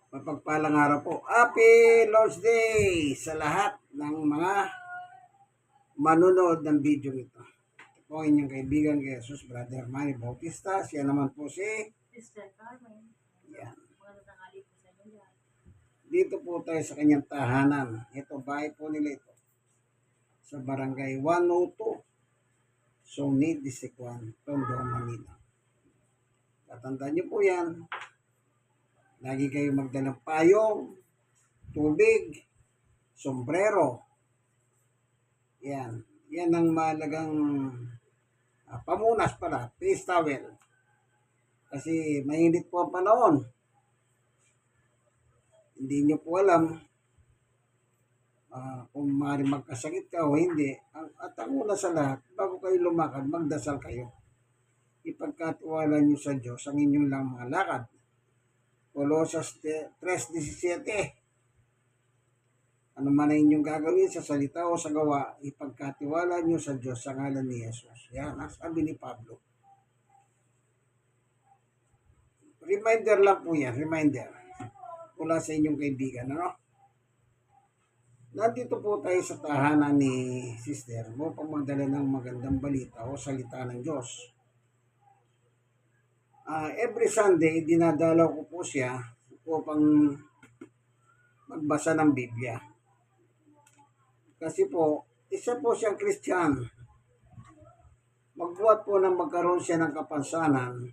Mapagpalang araw po. Happy Lord's Day sa lahat ng mga manonood ng video ito. Ito po ang inyong kaibigan kay Jesus, Brother Manny Bautista. Siya naman po si Sister Carmen. yan. Magandang tanghali po sa inyo lahat. Dito po tayo sa kanyang tahanan. Ito, bahay po nila ito. Sa barangay 102, Songni, District 1, Tondo, Manila. Tatandaan niyo po yan. Lagi kayo magdalang payong, tubig, sombrero. Yan. Yan ang mahalagang pamunas pala, face towel. Kasi mainit po ang panahon. Hindi nyo po alam kung maaaring magkasakit ka o hindi. At ang una sa lahat, bago kayo lumakad, magdasal kayo. Ipagkatiwala nyo sa Diyos ang inyong lang mga lakad. Colossus 3:17. Ano man ang inyong gagawin sa salita o sa gawa, ipagkatiwala nyo sa Diyos sa ngalan ni Jesus. Yan, sabi ni Pablo. Reminder lang po yan, reminder. Mula sa inyong kaibigan, ano? Nandito po tayo sa tahanan ni Sister upang magdala ng magandang balita o salita ng Diyos. Every Sunday, dinadalaw ko po siya upang magbasa ng Biblia. Kasi po, isa po siyang Christian. Magbuhat po ng magkaroon siya ng kapansanan,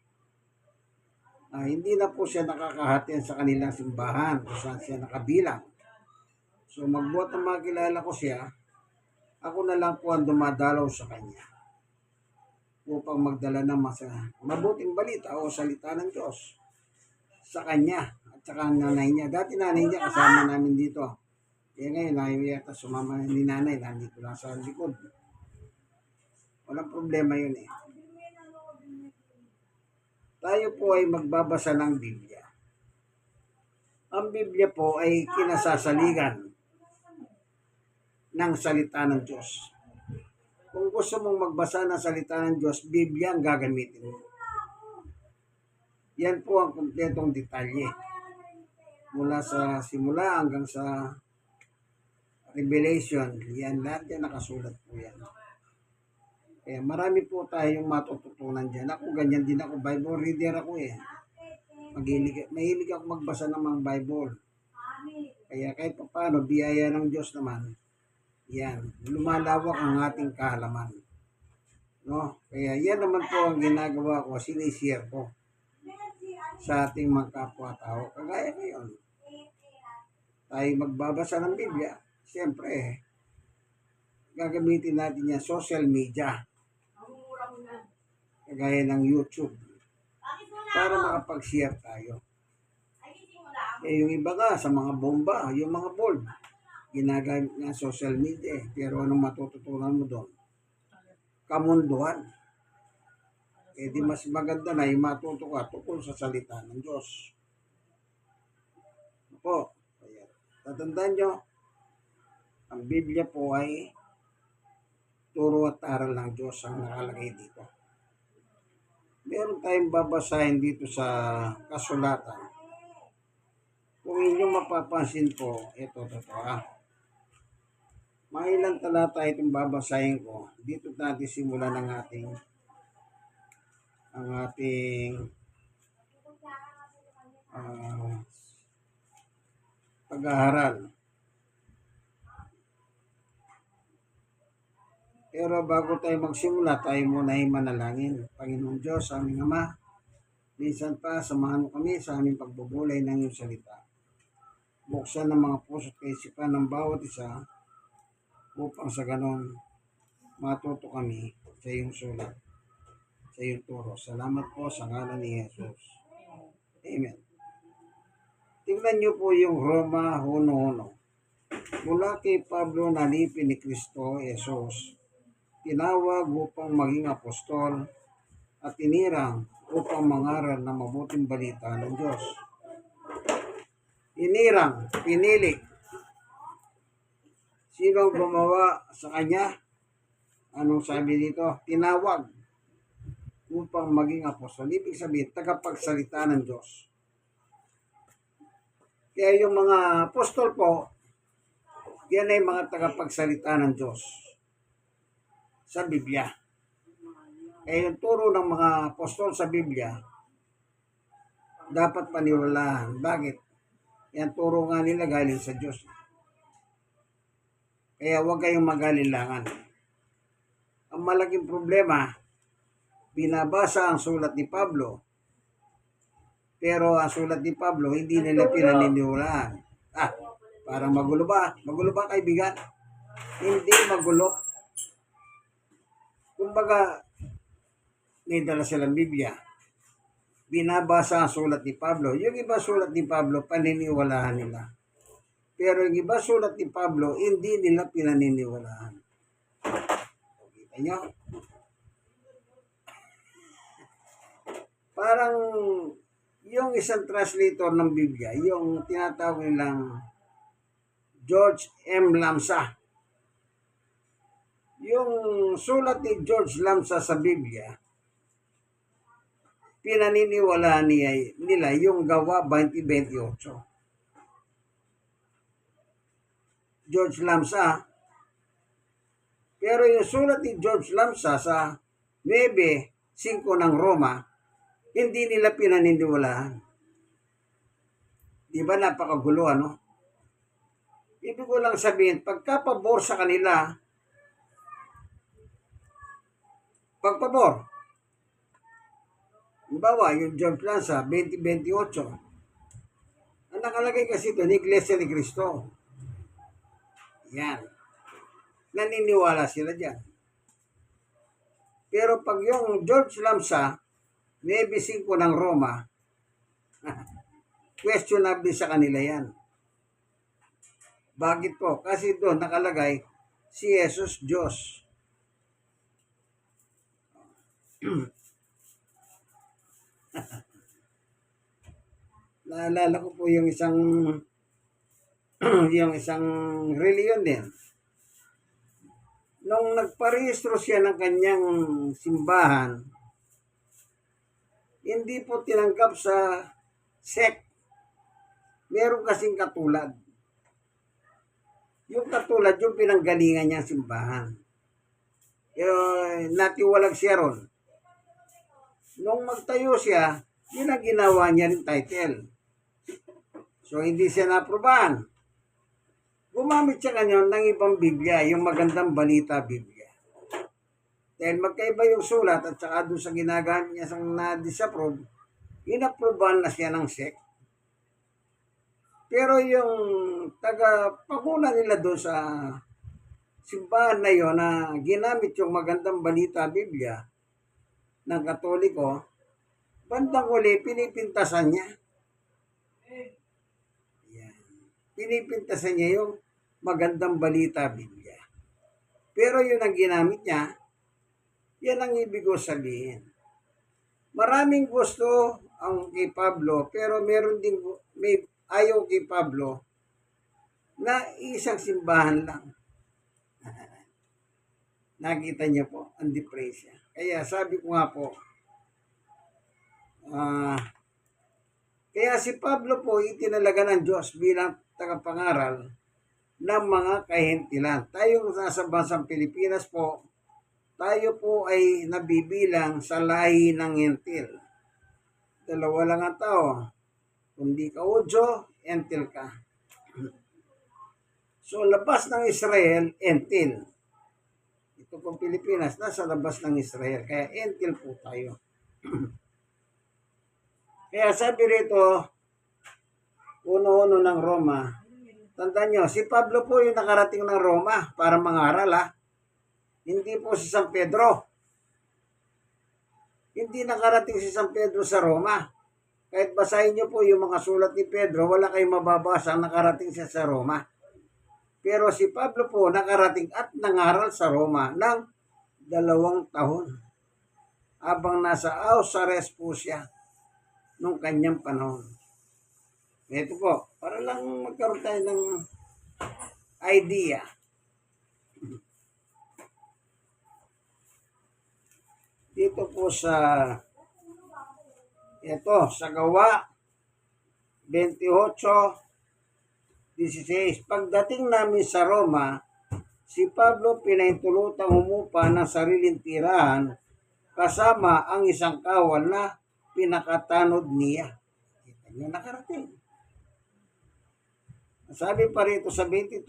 hindi na po siya nakakahatin sa kanilang simbahan kung saan siya nakabilang. So magbuhat ng makilala ko siya, ako na lang po ang dumadalaw sa kanya upang magdala ng mabuting balita o salita ng Diyos sa kanya at saka ang nanay niya. Dati nanay niya kasama namin dito. Kaya ngayon, yata sumama ni nanay, nandito lang sa likod. Walang problema yun eh. Tayo po ay magbabasa ng Biblia. Ang Biblia po ay kinasasaligan ng salita ng Diyos. Kung gusto mong magbasa ng salita ng Diyos, Biblia ang gagamitin mo. Yan po ang kumpletong detalye. Mula sa simula hanggang sa Revelation, yan lahat yan nakasulat po yan. Kaya marami po tayong matututunan dyan. Ako ganyan din ako, Bible reader ako eh. Mahilig ako magbasa ng mga Bible. Kaya kahit paano, biyaya ng Diyos naman, yan, lumalawak ang ating kaalaman. No? Kaya yan naman po ang ginagawa ko, sinishare ko sa ating mga kapwa-tao. Kagaya ngayon, tayo magbabasa ng Biblia, siyempre, gagamitin natin yan social media. Kagaya ng YouTube. Para makapag-share tayo. Yung iba nga sa mga bomba, yung mga board, ginagamit nga social media. Pero anong matututunan mo doon? Kamunduhan. Di mas maganda na yung matuto ka tungkol sa salita ng Diyos. Opo. Tatandaan nyo, ang Biblia po ay turo at aral ng Diyos ang nakalagay dito. Meron tayong babasahin dito sa kasulatan. Kung inyong mapapansin po, ito totoo. Mga ilang talata itong babasahin ko. Dito natin simulan ang ating pag-aaral. Pero bago tayo magsimula, tayo muna ay manalangin. Panginoong Diyos, aming Ama, minsan pa samahan mo kami sa aming pagbubulay ng iyong salita. Buksan ang mga puso at kaisipan ng bawat isa upang sa ganon matuto kami sa iyong sulat, sa iyong turo. Salamat po sa ngalan ni Jesus. Amen. Tingnan niyo po yung Roma 1:1. Mula kay Pablo na lipin ni Kristo Jesus, tinawag upang maging apostol at inirang upang mangaral ng mabuting balita ng Diyos. Inirang, pinili. Sino ang gumawa sa kanya? Anong sabi dito? Tinawag upang maging apostol. Ibig sabihin, tagapagsalita ng Diyos. Kaya yung mga apostol po, yan ay mga tagapagsalita ng Diyos sa Biblia. Kaya yung turo ng mga apostol sa Biblia, dapat paniwalaan. Bakit? Yan turo nga nila galing sa Diyos. Kaya huwag kayong mag-alinlangan. Ang malaking problema, binabasa ang sulat ni Pablo, pero ang sulat ni Pablo, hindi nila pinaniniwalaan. Parang magulo ba? Magulo ba, kaibigan? Hindi magulo. Kumbaga, may dala silang Biblia. Binabasa ang sulat ni Pablo. Yung iba sulat ni Pablo, paniniwalaan nila. Pero yung iba sulat ni Pablo, hindi nila pinaniniwalaan. Kita nyo? Parang yung isang translator ng Biblia, yung tinatawag nilang George M. Lamsa. Yung sulat ni George Lamsa sa Biblia, pinaniniwalaan nila yung Gawa 20:28. George Lamsa. Pero yung sulat ni George Lamsa sa 9:5 ng Roma, hindi nila pinaniniwalaan. Di ba napakagulo, ano? Ibig ko lang sabihin, pagkapabor sa kanila, pagpabor. Halimbawa, yung George Lamsa, 20:28. Ang nakalagay kasi doon, Iglesia ni Cristo. Yan. Naniniwala sila dyan. Pero pag yung George Lamsa, 9:5 ng Roma, questionable sa kanila yan. Bakit po? Kasi doon nakalagay, si Jesus Diyos. Naalala ko po yung isang yung isang reliyon din. Nung nagparehistro siya ng kanyang simbahan, hindi po tinanggap sa sect. Meron kasing katulad. Yung katulad, yung pinanggalingan niyang simbahan. Natiwalag siya ron. Nung magtayo siya, yun ang ginawa niya rin title. So, hindi siya naprobahan. Gumamit siya kanyon ng ibang Biblia, yung Magandang Balita Biblia. Dahil magkaiba yung sulat at saka doon sa ginagamit niya sa na-disapprove, inaprobahan na siya ng sect. Pero yung taga-paguna nila doon sa simbahan na yon na ginamit yung Magandang Balita Biblia ng Katoliko, bandang uli, pinipintasan niya. Yan. Pinipintasan niya yung Magandang Balita Biblia. Pero yun ang ginamit niya, yan ang ibig ko sabihin. Maraming gusto ang kay Pablo, pero meron din may ayaw kay Pablo na isang simbahan lang. Nakita niya po, ang depresya. Kaya sabi ko nga po, kaya si Pablo po itinalaga ng Diyos bilang tagapangaral ng mga kahentilan. Tayo nasa bansang Pilipinas po, tayo po ay nabibilang sa lahi ng hentil. Dalawa lang ang tao. Kundi ka Udyo, hentil ka. So, labas ng Israel, hentil. Ito po Pilipinas, nasa labas ng Israel. Kaya hentil po tayo. Kaya sabi rito, uno-uno ng Roma, tandaan nyo, si Pablo po yung nakarating ng Roma para mangaral, ha? Hindi po si San Pedro. Hindi nakarating si San Pedro sa Roma. Kahit basahin nyo po yung mga sulat ni Pedro, wala kayong mababasa nakarating siya sa Roma. Pero si Pablo po nakarating at nangaral sa Roma ng 2 taon. Habang nasa Ausares po siya nung kanyang panahon. Ito po, para lang magkaroon tayo ng idea. Dito po sa Gawa 28, 16. Pagdating namin sa Roma, si Pablo pinaintulutang umupa ng sariling tirahan kasama ang isang kawal na pinakatanod niya. Kita niyo nakarating. Sabi pa rito sa 23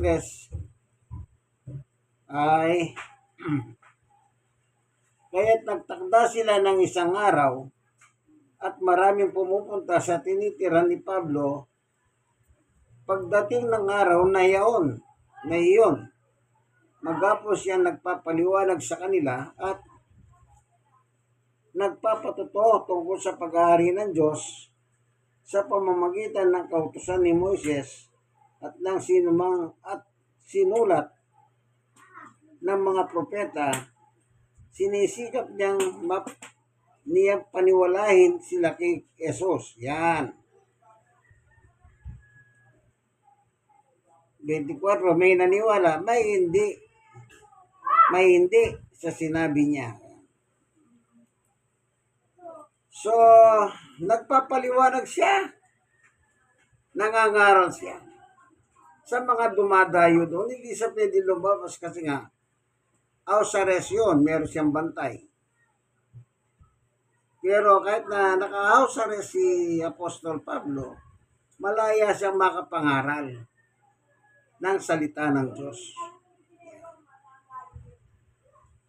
ay kaya't nagtakda sila ng isang araw at maraming pumupunta sa tinitiran ni Pablo. Pagdating ng araw na iyon, magapos siya nagpapaliwanag sa kanila at nagpapatotoo tungkol sa pag-aari ng Diyos sa pamamagitan ng kautusan ni Moises at ng sinumang at sinulat ng mga propeta. Sinisikap niyang paniwalahin sila kay Jesus. Yan. 24, may naniwala, may hindi sa sinabi niya. So, nagpapaliwanag siya. Nangangaral siya. Sa mga dumadayo doon, hindi siya pwede lumabas kasi nga, house yun, meron siyang bantay. Pero kahit na naka-house arrest si Apostol Pablo, malaya siyang makapangaral ng salita ng Diyos.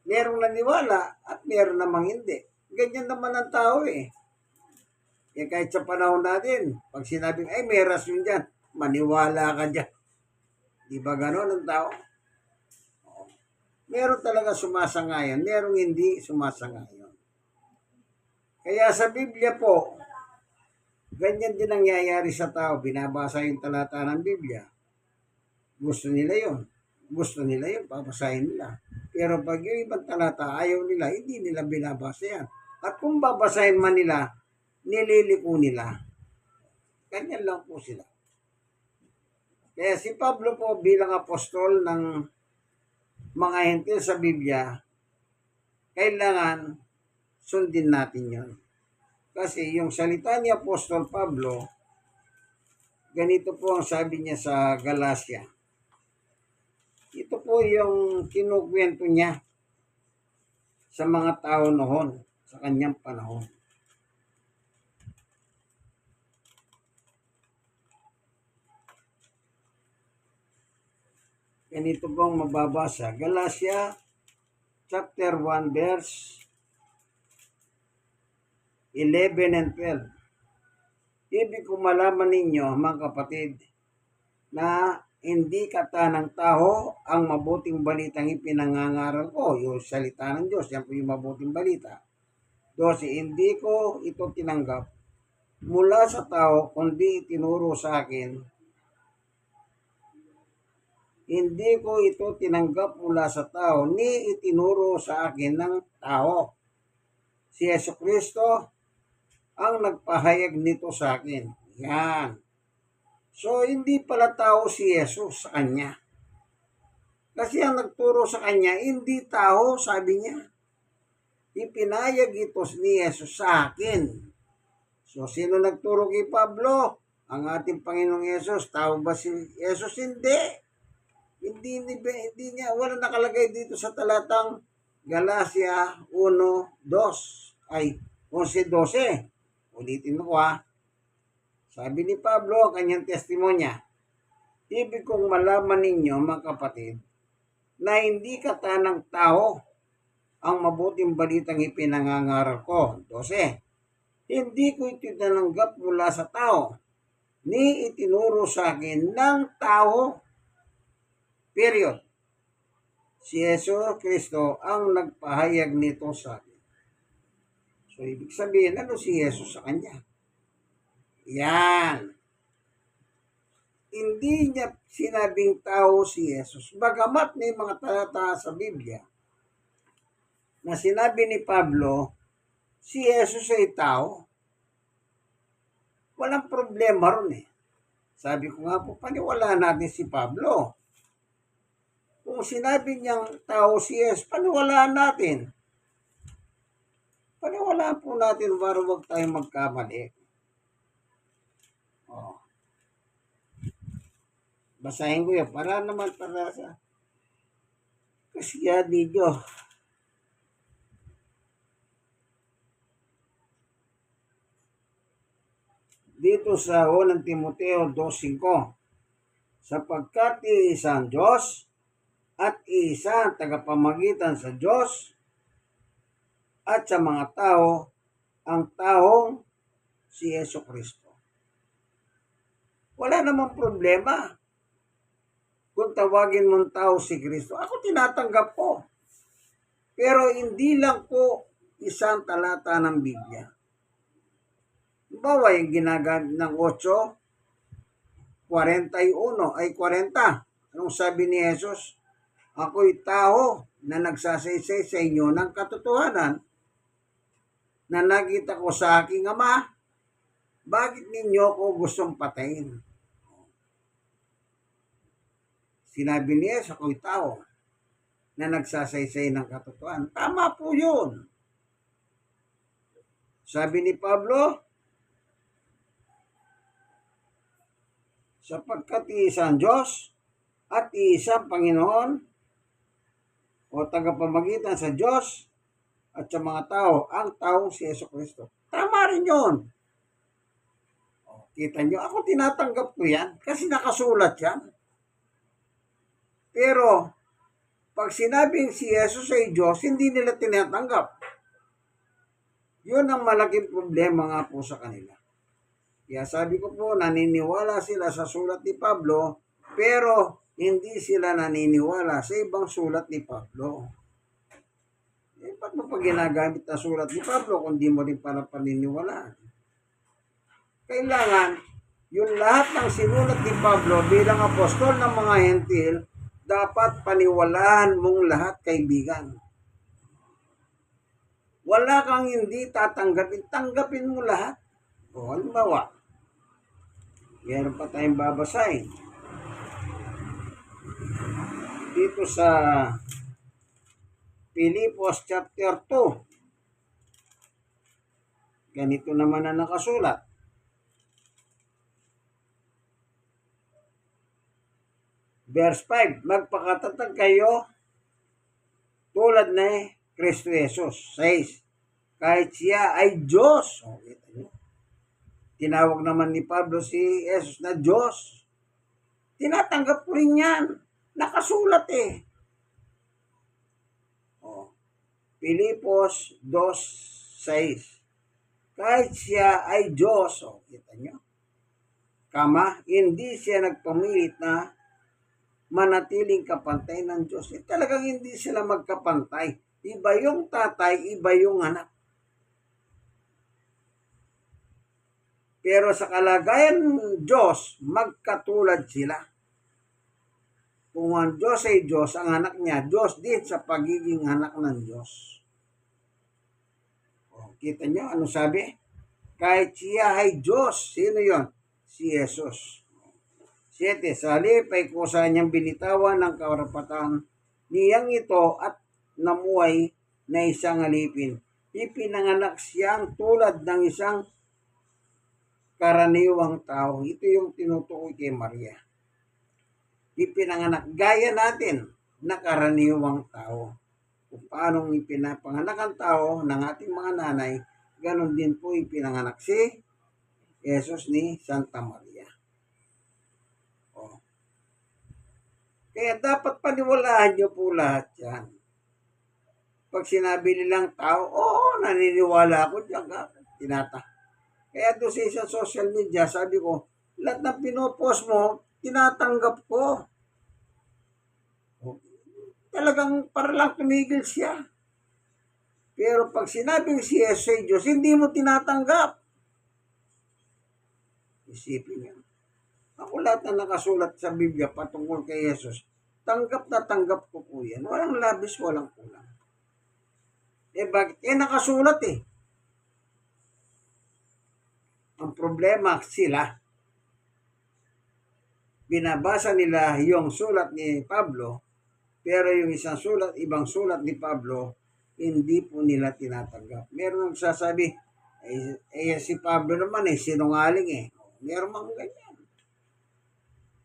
Merong naniwala at meron namang hindi. Ganyan naman ang tao eh. Kahit sa panahon natin, pag sinabing, ay may rasyon dyan, maniwala ka dyan. Di ba gano'n ang tao? Meron talaga sumasangayon, merong hindi sumasangayon. Kaya sa Biblia po, ganyan din nangyayari sa tao. Binabasa yung talata ng Biblia. Gusto nila yun, babasahin nila. Pero pag yung ibang talata, ayaw nila, hindi nila binabasa yan. At kung babasahin man nila, nililiko nila. Ganyan lang po sila. Kaya si Pablo po bilang apostol ng mga hentil sa Biblia, kailangan sundin natin yon. Kasi yung salita ni Apostol Pablo, ganito po ang sabi niya sa Galacia. Ito po yung kinukwento niya sa mga tao noon, sa kanyang panahon. Ganito pong mababasa. Galacia chapter 1 verse 11 and 12. Ibig ko malaman ninyo, mga kapatid, na hindi katanang tao ang mabuting balitang ipinangangaral ko. Yung salita ng Diyos, yan po yung mabuting balita. 12, hindi ko ito tinanggap mula sa tao, kundi itinuro sa akin. Hindi ko ito tinanggap mula sa tao, ni itinuro sa akin ng tao. Si Jesucristo ang nagpahayag nito sa akin. Yan. So, hindi pala tao si Jesus sa kanya. Kasi ang nagturo sa kanya, hindi tao, sabi niya. Ipinayag ito ni Jesus sa akin. So, sino nagturo kay Pablo? Ang ating Panginoong Jesus. Tao ba si Jesus? Hindi. Hindi niya, wala nakalagay dito sa talatang Galacia 1:2 ay 11:12. Ulitin ko ha. Sabi ni Pablo, ang kanyang testimonya, ibig kong malaman ninyo, mga kapatid, na hindi katanang tao ang mabuting balitang ipinangangaral ko. 12. Hindi ko ito tinanggap mula sa tao, ni itinuro sa akin ng tao. Period. Si Jesucristo ang nagpahayag nito sa akin. So, ibig sabihin, ano si Jesus sa kanya? Yan. Hindi niya sinabing tao si Jesus. Bagamat may mga talata sa Biblia na sinabi ni Pablo, si Jesus ay tao. Walang problema ron eh. Sabi ko nga po, paniwalaan natin si Pablo. Kung sinabi niyang tao si Jesus, paniwalaan natin. Paniwalaan po natin para huwag tayong magkamali. Oh. Basahin ko yun para naman para sa kasiyahan ninyo. Dito sa 1 Timoteo 2:5, sapagkat iisang Diyos at iisang tagapamagitan sa Diyos at sa mga tao, ang taong si Yesu Kristo. Wala namang problema kung tawagin mong tao si Kristo. Ako tinatanggap ko. Pero hindi lang po isang talata ng Biblia. Bawa yung ginagamit ng 8:41 ay 40. Anong sabi ni Jesus? Ako'y tao na nagsasaysay sa inyo ng katotohanan na nakita ko sa aking Ama. Bakit ninyo ko gustong patayin? Sinabi ni Jesus, ako'y tao na nagsasaysay ng katotohanan. Tama po yun. Sabi ni Pablo, sapagkat iisang Diyos at iisang Panginoon o tagapamagitan sa Diyos at sa mga tao, ang taong si Yesu Kristo. Tama rin yun. Kita nyo, ako tinatanggap ko yan kasi nakasulat yan. Pero, pag sinabing si Jesus ay Diyos, hindi nila tinatanggap. Yun ang malaking problema nga po sa kanila. Kaya sabi ko po, naniniwala sila sa sulat ni Pablo, pero hindi sila naniniwala sa ibang sulat ni Pablo. Ba't mo pa ginagamit na sulat ni Pablo kung di mo rin para paniniwalaan? Kailangan, yung lahat ng sinulat ni Pablo bilang apostol ng mga hentil, dapat paniwalaan mong lahat, kaibigan. Wala kang hindi tatanggapin, tanggapin mo lahat. O, halimbawa, meron pa tayong babasahin. Dito sa Pilipos chapter 2. Ganito naman na nakasulat. Verse 5, magpakatatag kayo tulad ni Kristo Jesus. 6, kahit siya ay Diyos. Tinawag naman ni Pablo si Jesus na Diyos. Tinatanggap ko rin yan. Nakasulat eh. Pilipos 2:6. Kahit siya ay Diyos, kita nyo, hindi siya nagpamilit na manatiling kapantay ng Diyos. Talagang hindi sila magkapantay. Iba yung tatay, iba yung anak. Pero sa kalagayan ng Diyos, magkatulad sila. Kung ang Diyos ay Diyos, ang anak niya, Diyos din sa pagiging anak ng Diyos. Kita nyo, ano sabi? Kahit siya ay Diyos. Sino yon? Si Jesus. 7, sa halip ay kusa niyang binitawan ng karapatan niyang ito at namuhay na isang alipin. Ipinanganak siyang tulad ng isang karaniwang tao. Ito yung tinutukoy kay Maria. Ipinanganak gaya natin na karaniwang tao. Kung paanong ipinapanganak ang tao ng ating mga nanay, ganon din po ipinanganak si Jesus ni Santa Maria. Kaya dapat paniwalaan nyo po lahat yan. Pag sinabi nilang tao, oo, naniniwala ako dyan. Kaya doon sa isang social media, sabi ko, lahat ng pinopost mo, tinatanggap ko. Talagang para lang tumigil siya. Pero pag sinabing si Jesus ay Diyos, hindi mo tinatanggap. Isipin niyo. Ako lahat na nakasulat sa Biblia patungkol kay Jesus, tanggap na tanggap ko po yan. Walang labis, walang kulang. Bakit? Nakasulat eh. Ang problema sila, binabasa nila yung sulat ni Pablo, pero yung isang sulat, ibang sulat ni Pablo, hindi po nila tinatanggap. Meron nagsasabi, si Pablo naman sinungaling eh. Meron mang ganyan.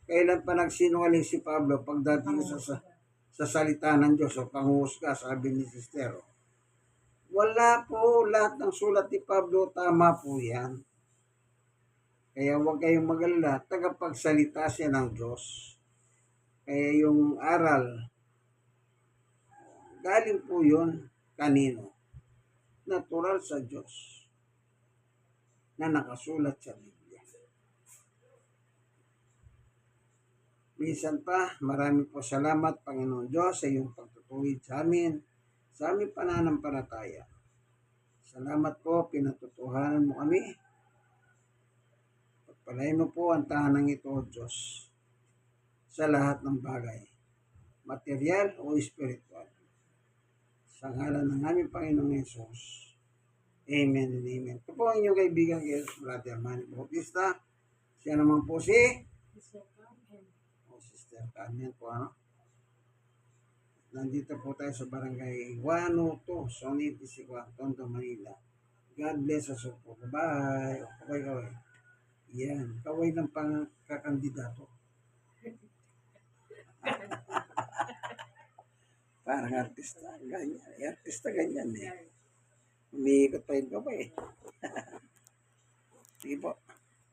Kailan pa nagsinungaling si Pablo pagdating sa salita ng Diyos o panghuhusga, sabi ni Sister. Wala po, lahat ng sulat ni Pablo, tama po yan. Kaya huwag kayong mag-alala, tagapagsalita siya ng Diyos. Kaya yung aral, galing po yun kanino? Natural sa Diyos na nakasulat sa Biblia. Minsan pa, marami po salamat, Panginoon Diyos, sa iyong pagtutuwid sa aming pananampalataya. Salamat po, pinatutuhanan mo kami. Pagpalain mo po ang tahanang ito, O Diyos, sa lahat ng bagay, material o espiritual. Sa ngalan ng aming Panginoong Yesus. Amen and amen. Ito po ang inyong kaibigan, Brother Manny Bautista. Siya naman po si Sister Carmen. Sister Carmen po, ano? Nandito po tayo sa barangay 102, Sonit, Isigua, Tondo, Manila. God bless us all po. Bye. Kaway. Yan. Kaway ng pangkakandidato. Parang artista. Ganyan. Artista ganyan eh. Umiikot pa yung kaway. Sige po.